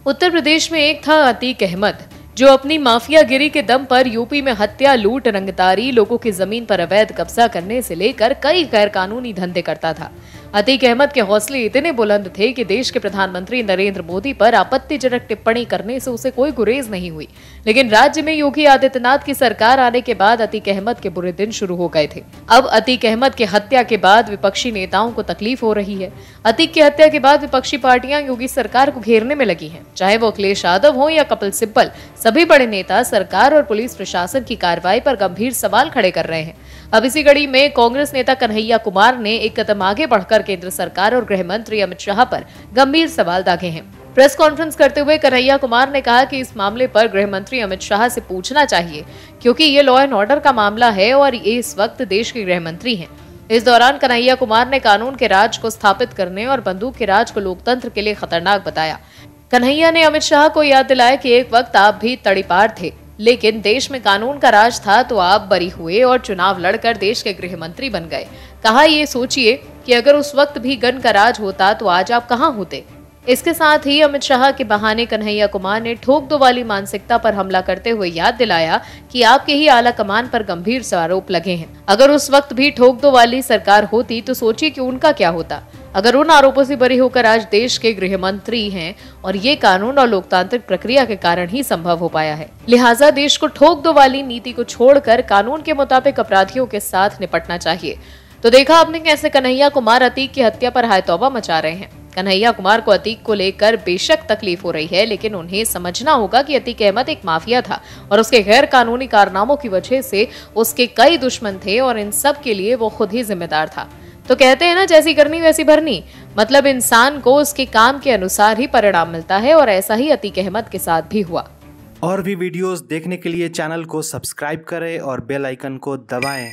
उत्तर प्रदेश में एक था अतीक अहमद, जो अपनी माफियागिरी के दम पर यूपी में हत्या, लूट, रंगदारी, लोगों की जमीन पर अवैध कब्जा करने से लेकर कई गैर कानूनी धंधे करता था। अतीक अहमद के हौसले इतने बुलंद थे कि देश के प्रधानमंत्री नरेंद्र मोदी पर आपत्तिजनक टिप्पणी करने से उसे कोई गुरेज नहीं हुई। लेकिन राज्य में योगी आदित्यनाथ की सरकार आने के बाद अतीक अहमद के बुरे दिन शुरू हो गए थे। अब अतीक अहमद की हत्या के बाद विपक्षी नेताओं को तकलीफ हो रही है। अतीक की हत्या के बाद विपक्षी पार्टियां योगी सरकार को घेरने में लगी हैं। चाहे वो अखिलेश यादव हो या कपिल सिब्बल, सभी बड़े नेता सरकार और पुलिस प्रशासन की कार्रवाई पर गंभीर सवाल खड़े कर रहे हैं। अब इसी कड़ी में कांग्रेस नेता कन्हैया कुमार ने एक कदम आगे बढ़कर केंद्र सरकार और गृह मंत्री अमित शाह पर गंभीर सवाल दागे हैं। प्रेस कॉन्फ्रेंस करते हुए कन्हैया कुमार ने कहा कि इस मामले पर गृह मंत्री अमित शाह से पूछना चाहिए, क्योंकि ये लॉ एंड ऑर्डर का मामला है और ये इस वक्त देश के गृह मंत्री हैं। इस दौरान कन्हैया कुमार ने कानून के राज को स्थापित करने और बंदूक के राज को लोकतंत्र के लिए खतरनाक बताया। कन्हैया ने अमित शाह को याद दिलाया कि एक वक्त आप भी तड़ीपार थे, लेकिन देश में कानून का राज था तो आप बरी हुए और चुनाव लड़कर देश के गृह मंत्री बन गए। कहा, ये सोचिए कि अगर उस वक्त भी गन का राज होता तो आज आप कहां होते। इसके साथ ही अमित शाह के बहाने कन्हैया कुमार ने ठोक दो वाली मानसिकता पर हमला करते हुए याद दिलाया कि आपके ही आला कमान पर गंभीर आरोप लगे हैं। अगर उस वक्त भी ठोक दो वाली सरकार होती तो सोचिए कि उनका क्या होता। अगर उन आरोपों से बरी होकर आज देश के गृह मंत्री हैं और ये कानून और लोकतांत्रिक प्रक्रिया के कारण ही संभव हो पाया है। लिहाजा देश को ठोक दो वाली नीति को छोड़कर कानून के मुताबिक अपराधियों के साथ निपटना चाहिए। तो देखा आपने कैसे कन्हैया कुमार अतीक की हत्या पर हाय तौबा मचा रहे हैं। कन्हैया कुमार को अतीक को लेकर बेशक तकलीफ हो रही है, लेकिन उन्हें समझना होगा कि अतीक अहमद एक माफिया था और उसके गैर कानूनी कारनामों की वजह से उसके कई दुश्मन थे और इन सब के लिए वो खुद ही जिम्मेदार था। तो कहते हैं ना, जैसी करनी वैसी भरनी, मतलब इंसान को उसके काम के अनुसार ही परिणाम मिलता है और ऐसा ही अतीक अहमद के साथ भी हुआ। और भी वीडियोस देखने के लिए चैनल को सब्सक्राइब करें और बेल आइकन को दबाएं।